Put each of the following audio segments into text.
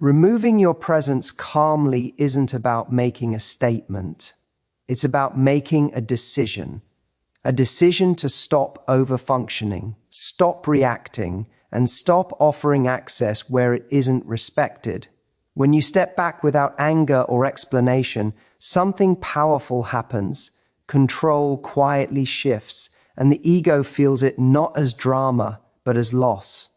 Removing your presence calmly isn't about making a statement. It's about making a decision to stop overfunctioning, stop reacting, and stop offering access where it isn't respected. When you step back without anger or explanation, something powerful happens. Control quietly shifts, and the ego feels it not as drama, but as loss.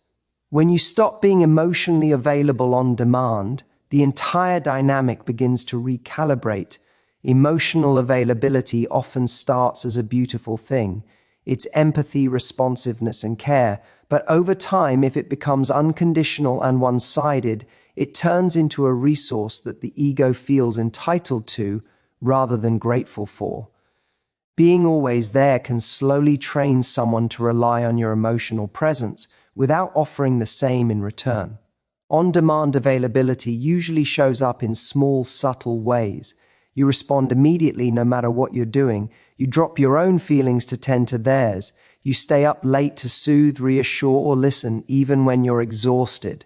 When you stop being emotionally available on demand, the entire dynamic begins to recalibrate. Emotional availability often starts as a beautiful thing. It's empathy, responsiveness, and care. But over time, if it becomes unconditional and one-sided, it turns into a resource that the ego feels entitled to rather than grateful for. Being always there can slowly train someone to rely on your emotional presence without offering the same in return. On-demand availability usually shows up in small, subtle ways. You respond immediately no matter what you're doing. You drop your own feelings to tend to theirs. You stay up late to soothe, reassure, or listen even when you're exhausted.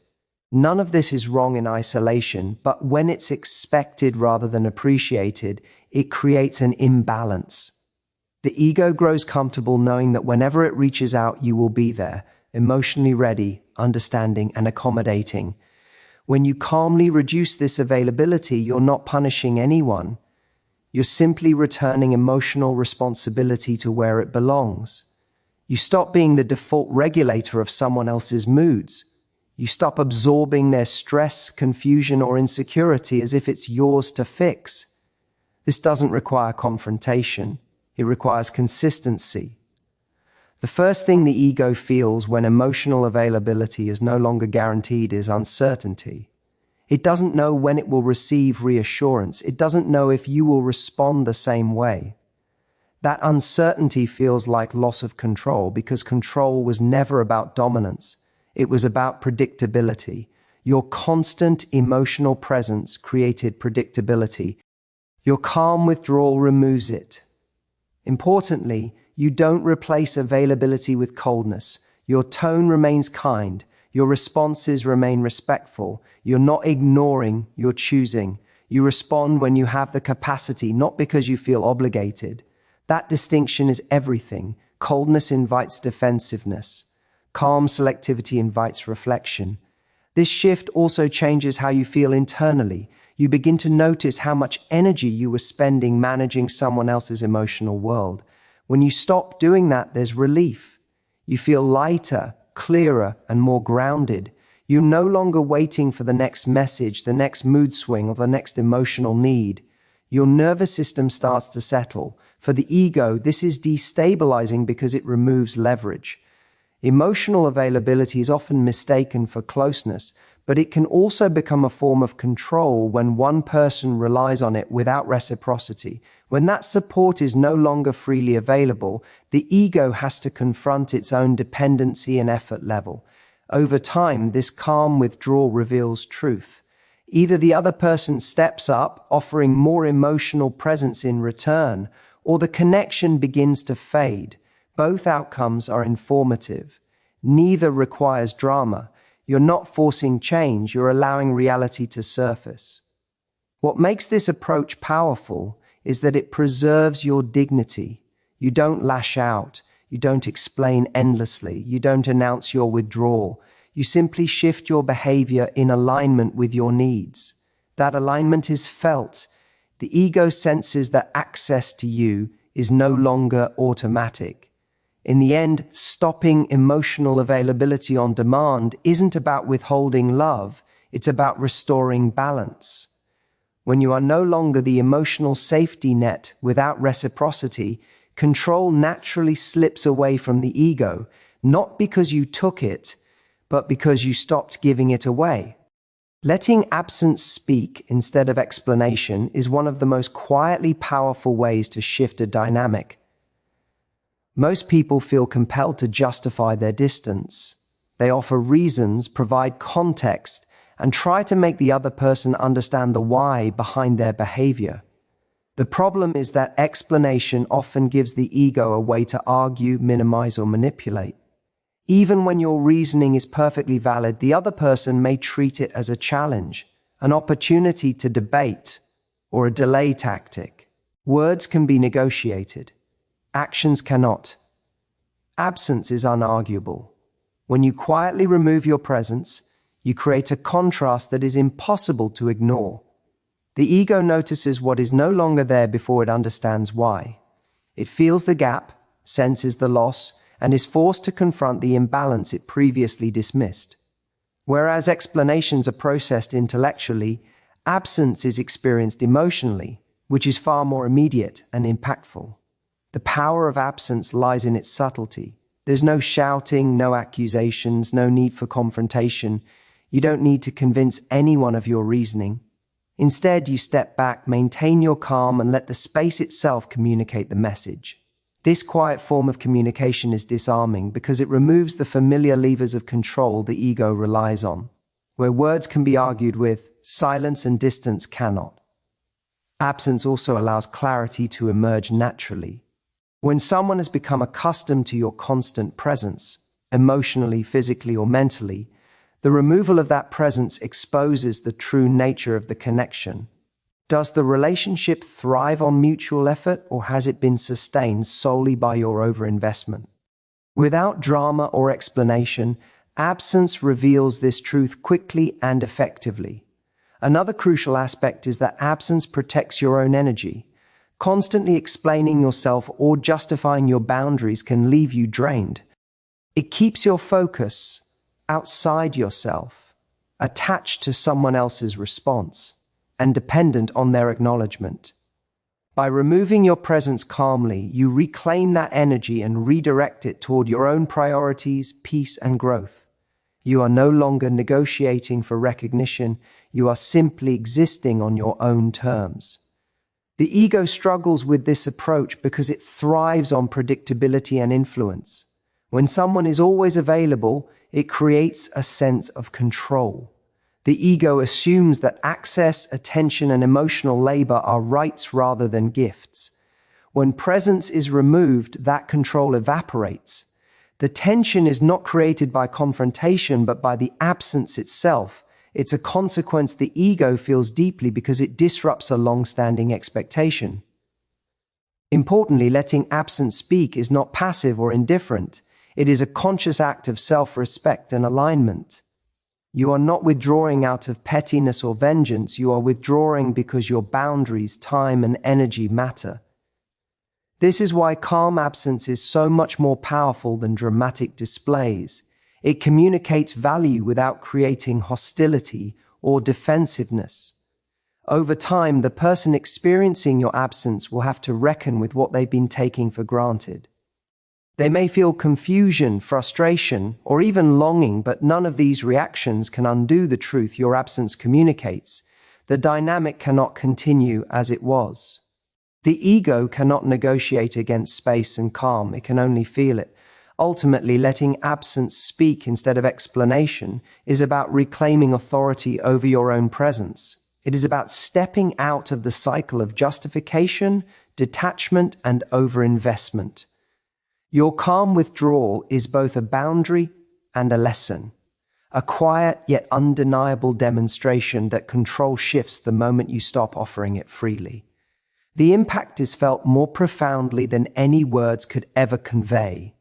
None of this is wrong in isolation, but when it's expected rather than appreciated, it creates an imbalance. The ego grows comfortable knowing that whenever it reaches out, you will be there, emotionally ready, understanding, and accommodating. When you calmly reduce this availability, you're not punishing anyone. You're simply returning emotional responsibility to where it belongs. You stop being the default regulator of someone else's moods. You stop absorbing their stress, confusion, or insecurity as if it's yours to fix. This doesn't require confrontation. It requires consistency. The first thing the ego feels when emotional availability is no longer guaranteed is uncertainty. It doesn't know when it will receive reassurance. It doesn't know if you will respond the same way. That uncertainty feels like loss of control because control was never about dominance. It was about predictability. Your constant emotional presence created predictability. Your calm withdrawal removes it. Importantly, you don't replace availability with coldness. Your tone remains kind. Your responses remain respectful. You're not ignoring, you're choosing. You respond when you have the capacity, not because you feel obligated. That distinction is everything. Coldness invites defensiveness. Calm selectivity invites reflection. This shift also changes how you feel internally. You begin to notice how much energy you were spending managing someone else's emotional world. When you stop doing that, there's relief. You feel lighter, clearer, and more grounded. You're no longer waiting for the next message, the next mood swing, or the next emotional need. Your nervous system starts to settle. For the ego, this is destabilizing because it removes leverage. Emotional availability is often mistaken for closeness, but it can also become a form of control when one person relies on it without reciprocity. When that support is no longer freely available, the ego has to confront its own dependency and effort level. Over time, this calm withdrawal reveals truth. Either the other person steps up, offering more emotional presence in return, or the connection begins to fade. Both outcomes are informative. Neither requires drama. You're not forcing change, you're allowing reality to surface. What makes this approach powerful is that it preserves your dignity. You don't lash out, you don't explain endlessly, you don't announce your withdrawal. You simply shift your behavior in alignment with your needs. That alignment is felt. The ego senses that access to you is no longer automatic. In the end, stopping emotional availability on demand isn't about withholding love, it's about restoring balance. When you are no longer the emotional safety net without reciprocity, control naturally slips away from the ego, not because you took it, but because you stopped giving it away. Letting absence speak instead of explanation is one of the most quietly powerful ways to shift a dynamic. Most people feel compelled to justify their distance. They offer reasons, provide context, and try to make the other person understand the why behind their behavior. The problem is that explanation often gives the ego a way to argue, minimize, or manipulate. Even when your reasoning is perfectly valid, the other person may treat it as a challenge, an opportunity to debate, or a delay tactic. Words can be negotiated. Actions cannot. Absence is unarguable. When you quietly remove your presence, you create a contrast that is impossible to ignore. The ego notices what is no longer there before it understands why. It feels the gap, senses the loss, and is forced to confront the imbalance it previously dismissed. Whereas explanations are processed intellectually, absence is experienced emotionally, which is far more immediate and impactful. The power of absence lies in its subtlety. There's no shouting, no accusations, no need for confrontation. You don't need to convince anyone of your reasoning. Instead, you step back, maintain your calm, and let the space itself communicate the message. This quiet form of communication is disarming because it removes the familiar levers of control the ego relies on. Where words can be argued with, silence and distance cannot. Absence also allows clarity to emerge naturally. When someone has become accustomed to your constant presence, emotionally, physically, or mentally, the removal of that presence exposes the true nature of the connection. Does the relationship thrive on mutual effort, or has it been sustained solely by your overinvestment? Without drama or explanation, absence reveals this truth quickly and effectively. Another crucial aspect is that absence protects your own energy. Constantly explaining yourself or justifying your boundaries can leave you drained. It keeps your focus outside yourself, attached to someone else's response, and dependent on their acknowledgement. By removing your presence calmly, you reclaim that energy and redirect it toward your own priorities, peace, and growth. You are no longer negotiating for recognition. You are simply existing on your own terms. The ego struggles with this approach because it thrives on predictability and influence. When someone is always available, it creates a sense of control. The ego assumes that access, attention, and emotional labor are rights rather than gifts. When presence is removed, that control evaporates. The tension is not created by confrontation, but by the absence itself. It's a consequence the ego feels deeply because it disrupts a long-standing expectation. Importantly, letting absence speak is not passive or indifferent. It is a conscious act of self-respect and alignment. You are not withdrawing out of pettiness or vengeance. You are withdrawing because your boundaries, time, and energy matter. This is why calm absence is so much more powerful than dramatic displays. It communicates value without creating hostility or defensiveness. Over time, the person experiencing your absence will have to reckon with what they've been taking for granted. They may feel confusion, frustration, or even longing, but none of these reactions can undo the truth your absence communicates. The dynamic cannot continue as it was. The ego cannot negotiate against space and calm. It can only feel it. Ultimately, letting absence speak instead of explanation is about reclaiming authority over your own presence. It is about stepping out of the cycle of justification, detachment, and overinvestment. Your calm withdrawal is both a boundary and a lesson, a quiet yet undeniable demonstration that control shifts the moment you stop offering it freely. The impact is felt more profoundly than any words could ever convey.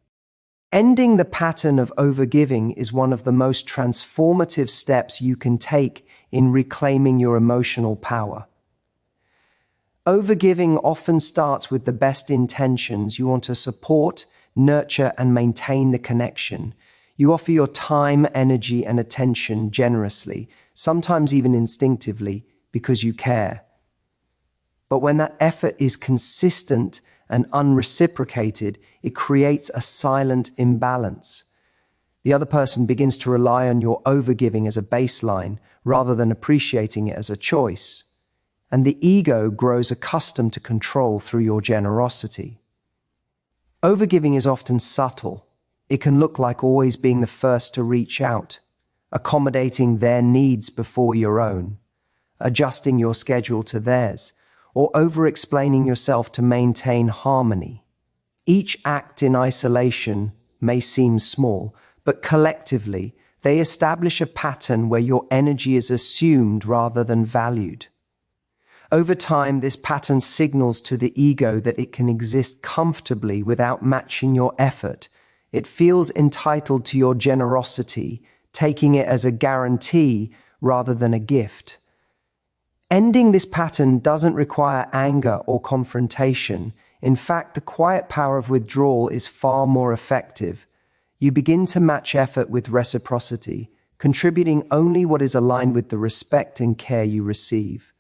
Ending the pattern of overgiving is one of the most transformative steps you can take in reclaiming your emotional power. Overgiving often starts with the best intentions. You want to support, nurture, and maintain the connection. You offer your time, energy, and attention generously, sometimes even instinctively, because you care. But when that effort is consistent and unreciprocated, it creates a silent imbalance. The other person begins to rely on your overgiving as a baseline rather than appreciating it as a choice. And the ego grows accustomed to control through your generosity. Overgiving is often subtle. It can look like always being the first to reach out, accommodating their needs before your own, adjusting your schedule to theirs, or over-explaining yourself to maintain harmony. Each act in isolation may seem small, but collectively, they establish a pattern where your energy is assumed rather than valued. Over time, this pattern signals to the ego that it can exist comfortably without matching your effort. It feels entitled to your generosity, taking it as a guarantee rather than a gift. Ending this pattern doesn't require anger or confrontation. In fact, the quiet power of withdrawal is far more effective. You begin to match effort with reciprocity, contributing only what is aligned with the respect and care you receive.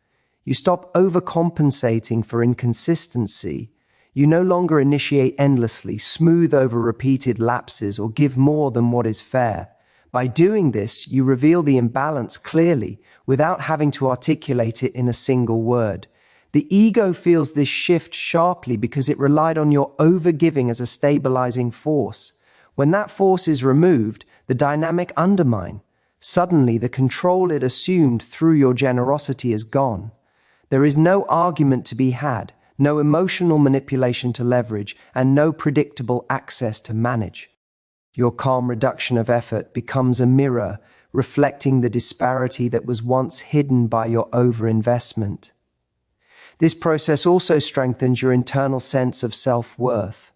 You stop overcompensating for inconsistency. You no longer initiate endlessly, smooth over repeated lapses, or give more than what is fair. By doing this, you reveal the imbalance clearly, without having to articulate it in a single word. The ego feels this shift sharply because it relied on your overgiving as a stabilizing force. When that force is removed, the dynamic undermines. Suddenly, the control it assumed through your generosity is gone. There is no argument to be had, no emotional manipulation to leverage, and no predictable access to manage. Your calm reduction of effort becomes a mirror, reflecting the disparity that was once hidden by your overinvestment. This process also strengthens your internal sense of self-worth.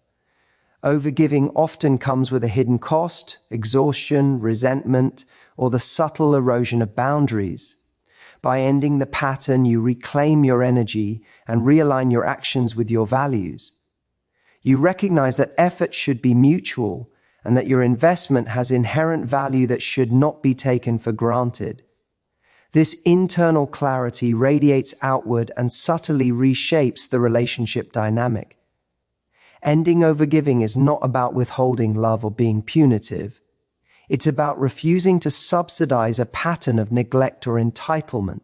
Overgiving often comes with a hidden cost, exhaustion, resentment, or the subtle erosion of boundaries. By ending the pattern, you reclaim your energy and realign your actions with your values. You recognize that effort should be mutual and that your investment has inherent value that should not be taken for granted. This internal clarity radiates outward and subtly reshapes the relationship dynamic. Ending overgiving is not about withholding love or being punitive. It's about refusing to subsidize a pattern of neglect or entitlement.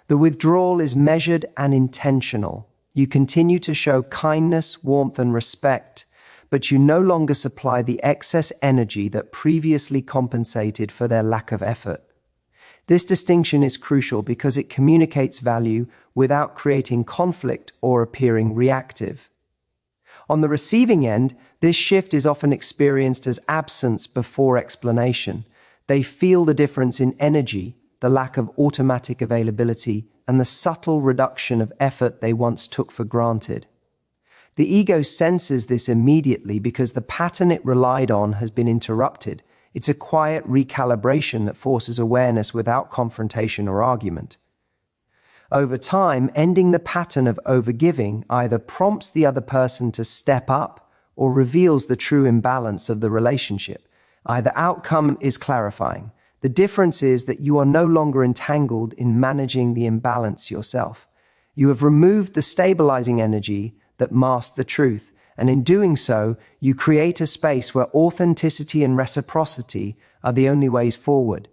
The withdrawal is measured and intentional. You continue to show kindness, warmth, and respect, but you no longer supply the excess energy that previously compensated for their lack of effort. This distinction is crucial because it communicates value without creating conflict or appearing reactive. On the receiving end, this shift is often experienced as absence before explanation. They feel the difference in energy, the lack of automatic availability, and the subtle reduction of effort they once took for granted. The ego senses this immediately because the pattern it relied on has been interrupted. It's a quiet recalibration that forces awareness without confrontation or argument. Over time, ending the pattern of overgiving either prompts the other person to step up or reveals the true imbalance of the relationship. Either outcome is clarifying. The difference is that you are no longer entangled in managing the imbalance yourself. You have removed the stabilizing energy that masked the truth, and in doing so, you create a space where authenticity and reciprocity are the only ways forward.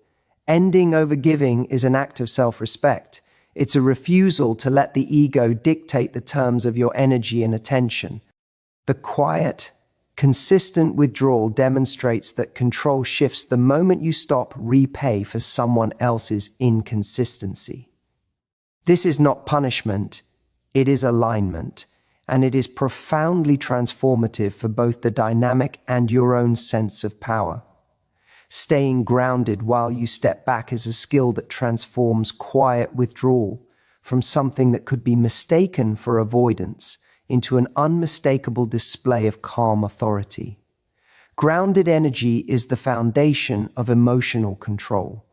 Ending overgiving is an act of self-respect. It's a refusal to let the ego dictate the terms of your energy and attention. The quiet, consistent withdrawal demonstrates that control shifts the moment you stop repay for someone else's inconsistency. This is not punishment, it is alignment, and it is profoundly transformative for both the dynamic and your own sense of power. Staying grounded while you step back is a skill that transforms quiet withdrawal from something that could be mistaken for avoidance into an unmistakable display of calm authority. Grounded energy is the foundation of emotional control.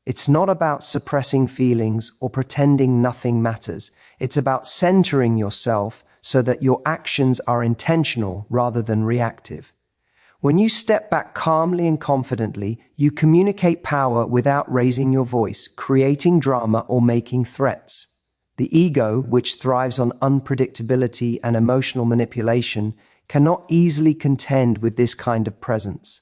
It's not about suppressing feelings or pretending nothing matters. It's about centering yourself so that your actions are intentional rather than reactive. When you step back calmly and confidently, you communicate power without raising your voice, creating drama, or making threats. The ego, which thrives on unpredictability and emotional manipulation, cannot easily contend with this kind of presence.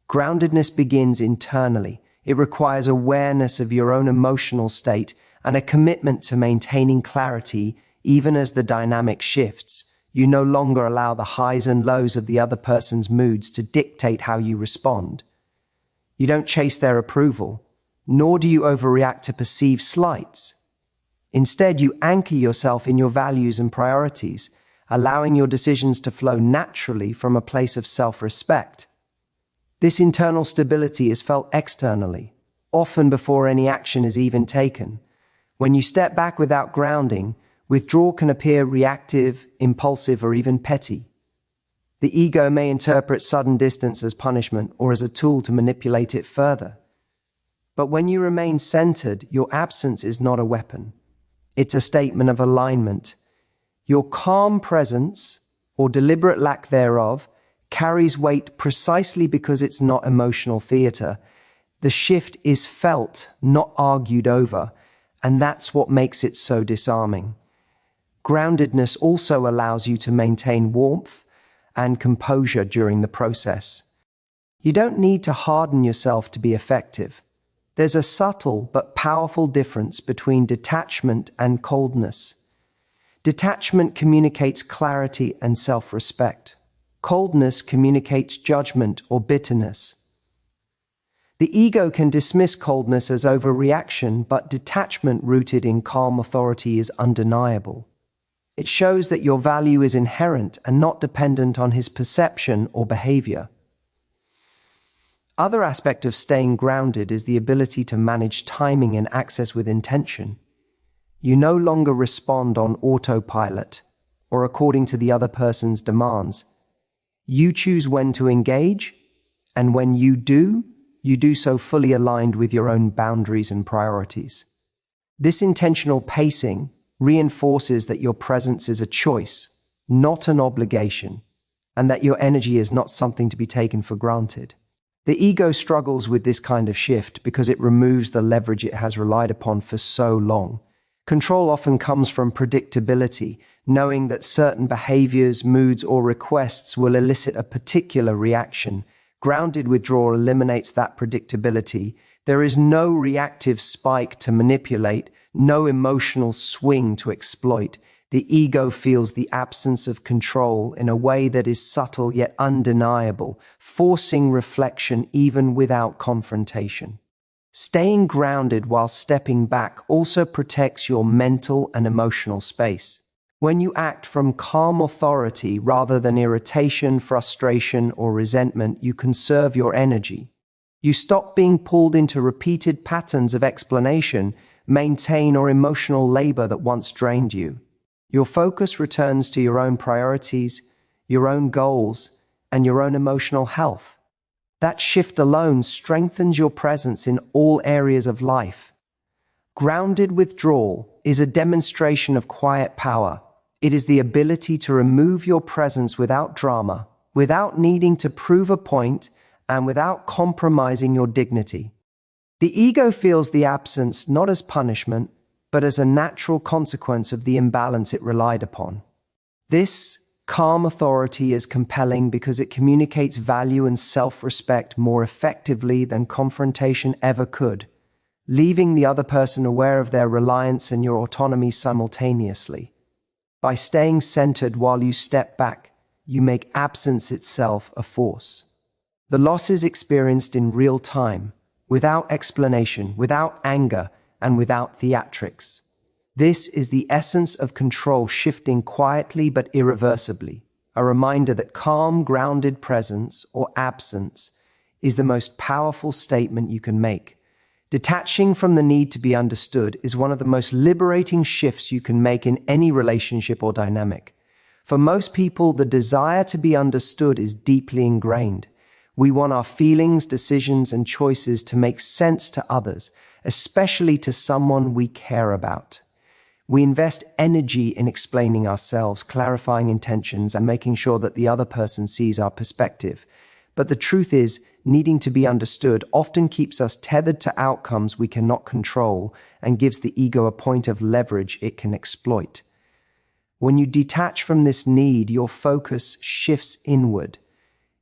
Groundedness begins internally. It requires awareness of your own emotional state and a commitment to maintaining clarity even as the dynamic shifts. You no longer allow the highs and lows of the other person's moods to dictate how you respond. You don't chase their approval, nor do you overreact to perceived slights. Instead, you anchor yourself in your values and priorities, allowing your decisions to flow naturally from a place of self-respect. This internal stability is felt externally, often before any action is even taken. When you step back without grounding, withdrawal can appear reactive, impulsive, or even petty. The ego may interpret sudden distance as punishment or as a tool to manipulate it further. But when you remain centered, your absence is not a weapon. It's a statement of alignment. Your calm presence, or deliberate lack thereof, carries weight precisely because it's not emotional theater. The shift is felt, not argued over, and that's what makes it so disarming. Groundedness also allows you to maintain warmth and composure during the process. You don't need to harden yourself to be effective. There's a subtle but powerful difference between detachment and coldness. Detachment communicates clarity and self-respect. Coldness communicates judgment or bitterness. The ego can dismiss coldness as overreaction, but detachment rooted in calm authority is undeniable. It shows that your value is inherent and not dependent on his perception or behavior. Other aspect of staying grounded is the ability to manage timing and access with intention. You no longer respond on autopilot or according to the other person's demands. You choose when to engage, and when you do so fully aligned with your own boundaries and priorities. This intentional pacing reinforces that your presence is a choice, not an obligation, and that your energy is not something to be taken for granted. The ego struggles with this kind of shift because it removes the leverage it has relied upon for so long. Control often comes from predictability, knowing that certain behaviors, moods, or requests will elicit a particular reaction. Grounded withdrawal eliminates that predictability. There is no reactive spike to manipulate, no emotional swing to exploit. The ego feels the absence of control in a way that is subtle yet undeniable, forcing reflection even without confrontation. Staying grounded while stepping back also protects your mental and emotional space. When you act from calm authority rather than irritation, frustration, or resentment, you conserve your energy. You stop being pulled into repeated patterns of explanation, maintain, or emotional labor that once drained you. Your focus returns to your own priorities, your own goals, and your own emotional health. That shift alone strengthens your presence in all areas of life. Grounded withdrawal is a demonstration of quiet power. It is the ability to remove your presence without drama, without needing to prove a point, and without compromising your dignity. The ego feels the absence not as punishment, but as a natural consequence of the imbalance it relied upon. This calm authority is compelling because it communicates value and self-respect more effectively than confrontation ever could, leaving the other person aware of their reliance and your autonomy simultaneously. By staying centered while you step back, you make absence itself a force. The losses experienced in real time, without explanation, without anger, and without theatrics. This is the essence of control shifting quietly but irreversibly, a reminder that calm, grounded presence or absence is the most powerful statement you can make. Detaching from the need to be understood is one of the most liberating shifts you can make in any relationship or dynamic. For most people, the desire to be understood is deeply ingrained. We want our feelings, decisions, and choices to make sense to others, especially to someone we care about. We invest energy in explaining ourselves, clarifying intentions, and making sure that the other person sees our perspective. But the truth is, needing to be understood often keeps us tethered to outcomes we cannot control and gives the ego a point of leverage it can exploit. When you detach from this need, your focus shifts inward.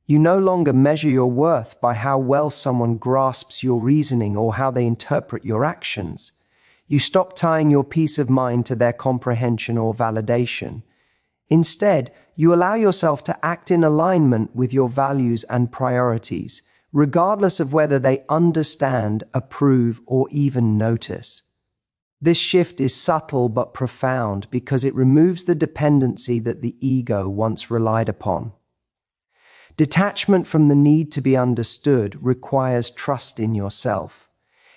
You no longer measure your worth by how well someone grasps your reasoning or how they interpret your actions. You stop tying your peace of mind to their comprehension or validation. Instead, you allow yourself to act in alignment with your values and priorities, regardless of whether they understand, approve, or even notice. This shift is subtle but profound because it removes the dependency that the ego once relied upon. Detachment from the need to be understood requires trust in yourself.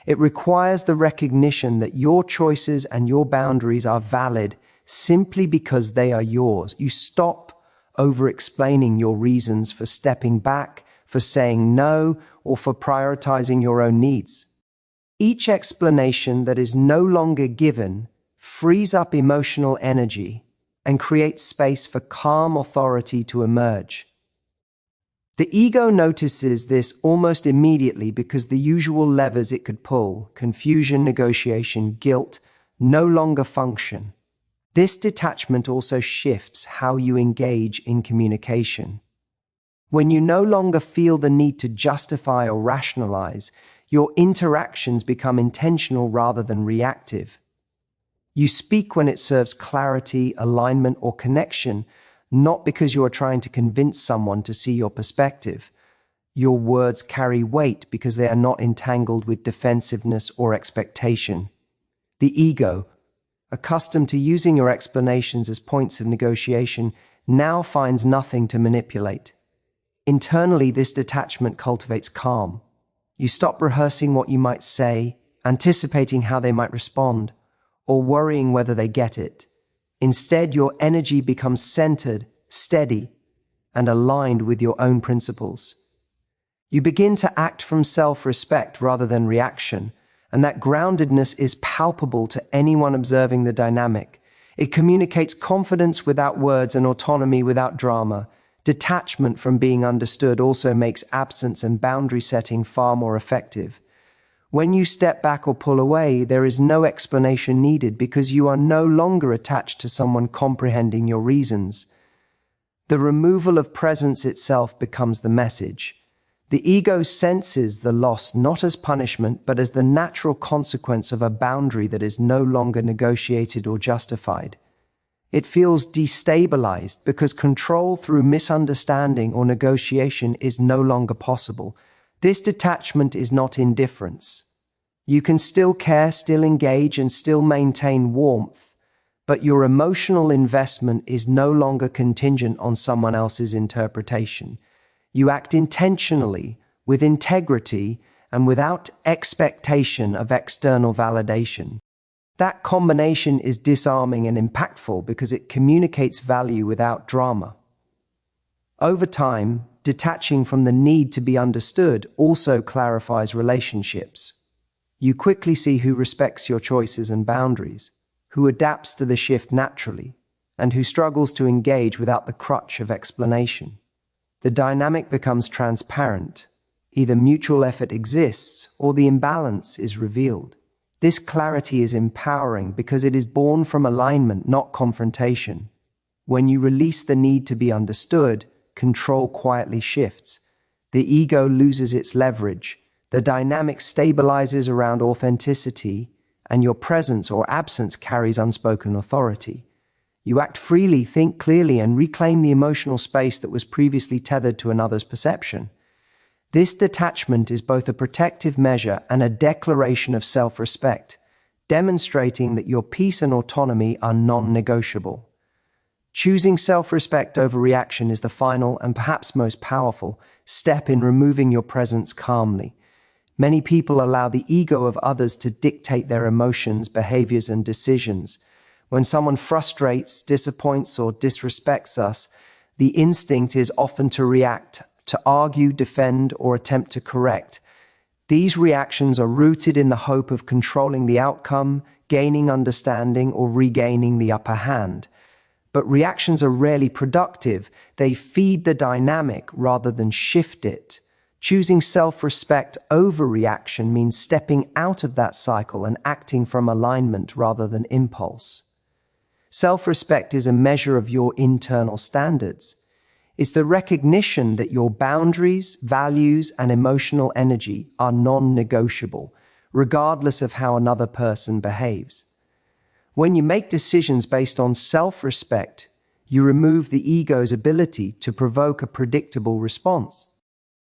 It requires the recognition that your choices and your boundaries are valid simply because they are yours. You stop over-explaining your reasons for stepping back, for saying no, or for prioritizing your own needs. Each explanation that is no longer given frees up emotional energy and creates space for calm authority to emerge. The ego notices this almost immediately because the usual levers it could pull, confusion, negotiation, guilt, no longer function. This detachment also shifts how you engage in communication. When you no longer feel the need to justify or rationalize, your interactions become intentional rather than reactive. You speak when it serves clarity, alignment, or connection, not because you are trying to convince someone to see your perspective. Your words carry weight because they are not entangled with defensiveness or expectation. The ego, accustomed to using your explanations as points of negotiation, now finds nothing to manipulate. Internally, this detachment cultivates calm. You stop rehearsing what you might say, anticipating how they might respond, or worrying whether they get it. Instead, your energy becomes centered, steady, and aligned with your own principles. You begin to act from self-respect rather than reaction, and that groundedness is palpable to anyone observing the dynamic. It communicates confidence without words and autonomy without drama. Detachment from being understood also makes absence and boundary setting far more effective. When you step back or pull away, there is no explanation needed because you are no longer attached to someone comprehending your reasons. The removal of presence itself becomes the message. The ego senses the loss not as punishment, but as the natural consequence of a boundary that is no longer negotiated or justified. It feels destabilized because control through misunderstanding or negotiation is no longer possible. This detachment is not indifference. You can still care, still engage, and still maintain warmth, but your emotional investment is no longer contingent on someone else's interpretation. You act intentionally, with integrity, and without expectation of external validation. That combination is disarming and impactful because it communicates value without drama. Over time, detaching from the need to be understood also clarifies relationships. You quickly see who respects your choices and boundaries, who adapts to the shift naturally, and who struggles to engage without the crutch of explanation. The dynamic becomes transparent. Either mutual effort exists or the imbalance is revealed. This clarity is empowering because it is born from alignment, not confrontation. When you release the need to be understood, control quietly shifts. The ego loses its leverage. The dynamic stabilizes around authenticity, and your presence or absence carries unspoken authority. You act freely, think clearly, and reclaim the emotional space that was previously tethered to another's perception. This detachment is both a protective measure and a declaration of self-respect, demonstrating that your peace and autonomy are non-negotiable. Choosing self-respect over reaction is the final and perhaps most powerful step in removing your presence calmly. Many people allow the ego of others to dictate their emotions, behaviors, and decisions. When someone frustrates, disappoints, or disrespects us, the instinct is often to react, to argue, defend, or attempt to correct. These reactions are rooted in the hope of controlling the outcome, gaining understanding, or regaining the upper hand. But reactions are rarely productive. They feed the dynamic rather than shift it. Choosing self-respect over reaction means stepping out of that cycle and acting from alignment rather than impulse. Self-respect is a measure of your internal standards. It's the recognition that your boundaries, values, and emotional energy are non-negotiable, regardless of how another person behaves. When you make decisions based on self-respect, you remove the ego's ability to provoke a predictable response.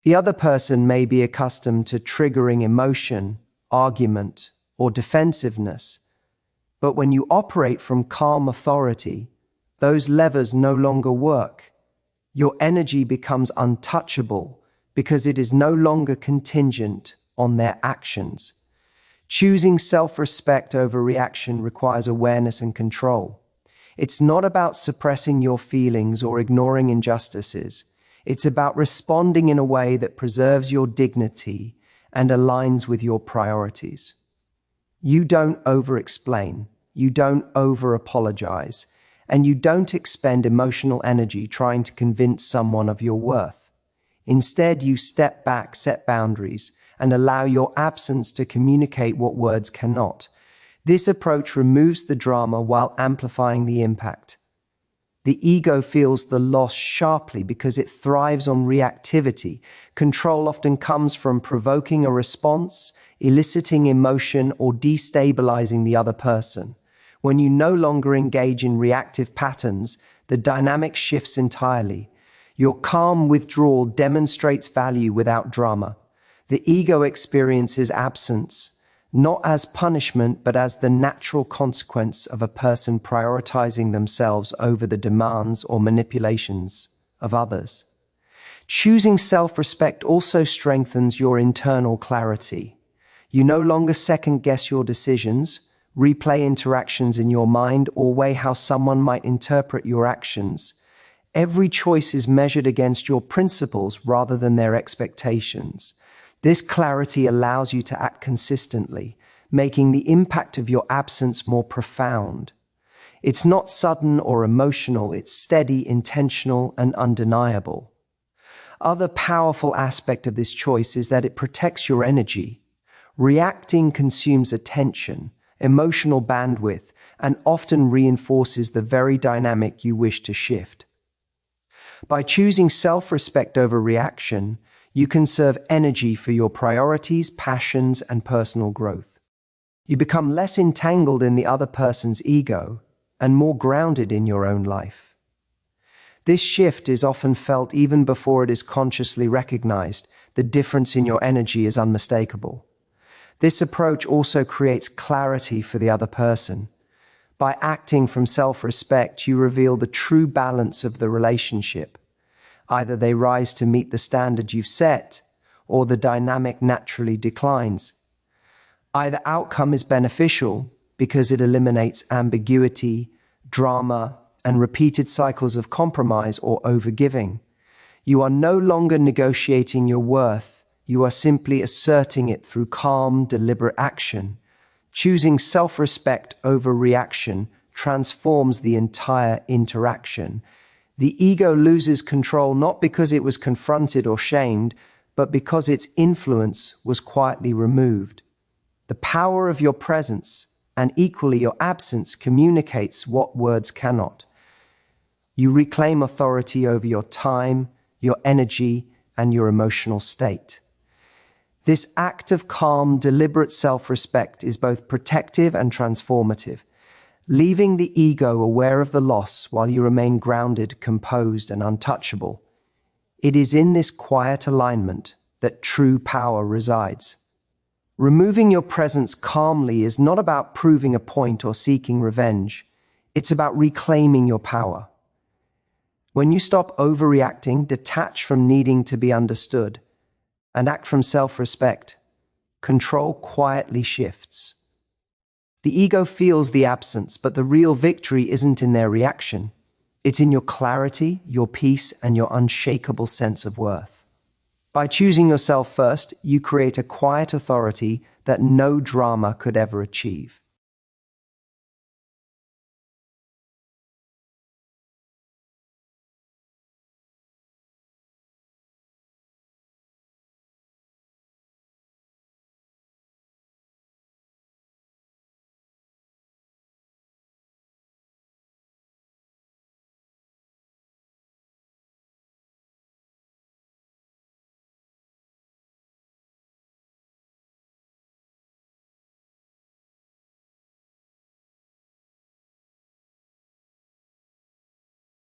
The other person may be accustomed to triggering emotion, argument, or defensiveness, but when you operate from calm authority, those levers no longer work. Your energy becomes untouchable because it is no longer contingent on their actions. Choosing self-respect over reaction requires awareness and control. It's not about suppressing your feelings or ignoring injustices. It's about responding in a way that preserves your dignity and aligns with your priorities. You don't over-explain, you don't over-apologize, and you don't expend emotional energy trying to convince someone of your worth. Instead, you step back, set boundaries, and allow your absence to communicate what words cannot. This approach removes the drama while amplifying the impact. The ego feels the loss sharply because it thrives on reactivity. Control often comes from provoking a response, eliciting emotion, or destabilizing the other person. When you no longer engage in reactive patterns, the dynamic shifts entirely. Your calm withdrawal demonstrates value without drama. The ego experiences absence, not as punishment, but as the natural consequence of a person prioritizing themselves over the demands or manipulations of others. Choosing self-respect also strengthens your internal clarity. You no longer second-guess your decisions, replay interactions in your mind, or weigh how someone might interpret your actions. Every choice is measured against your principles rather than their expectations. This clarity allows you to act consistently, making the impact of your absence more profound. It's not sudden or emotional, it's steady, intentional, and undeniable. Other powerful aspect of this choice is that it protects your energy. Reacting consumes attention, emotional bandwidth, and often reinforces the very dynamic you wish to shift. By choosing self-respect over reaction, you conserve energy for your priorities, passions, and personal growth. You become less entangled in the other person's ego and more grounded in your own life. This shift is often felt even before it is consciously recognized. The difference in your energy is unmistakable. This approach also creates clarity for the other person. By acting from self-respect, you reveal the true balance of the relationship. Either they rise to meet the standard you've set, or the dynamic naturally declines. Either outcome is beneficial because it eliminates ambiguity, drama, and repeated cycles of compromise or overgiving. You are no longer negotiating your worth, you are simply asserting it through calm, deliberate action. Choosing self-respect over reaction transforms the entire interaction. The ego loses control not because it was confronted or shamed, but because its influence was quietly removed. The power of your presence, and equally your absence, communicates what words cannot. You reclaim authority over your time, your energy, and your emotional state. This act of calm, deliberate self-respect is both protective and transformative, leaving the ego aware of the loss while you remain grounded, composed, and untouchable. It is in this quiet alignment that true power resides. Removing your presence calmly is not about proving a point or seeking revenge. It's about reclaiming your power. When you stop overreacting, detach from needing to be understood, and act from self-respect, control quietly shifts. The ego feels the absence, but the real victory isn't in their reaction. It's in your clarity, your peace, and your unshakable sense of worth. By choosing yourself first, you create a quiet authority that no drama could ever achieve.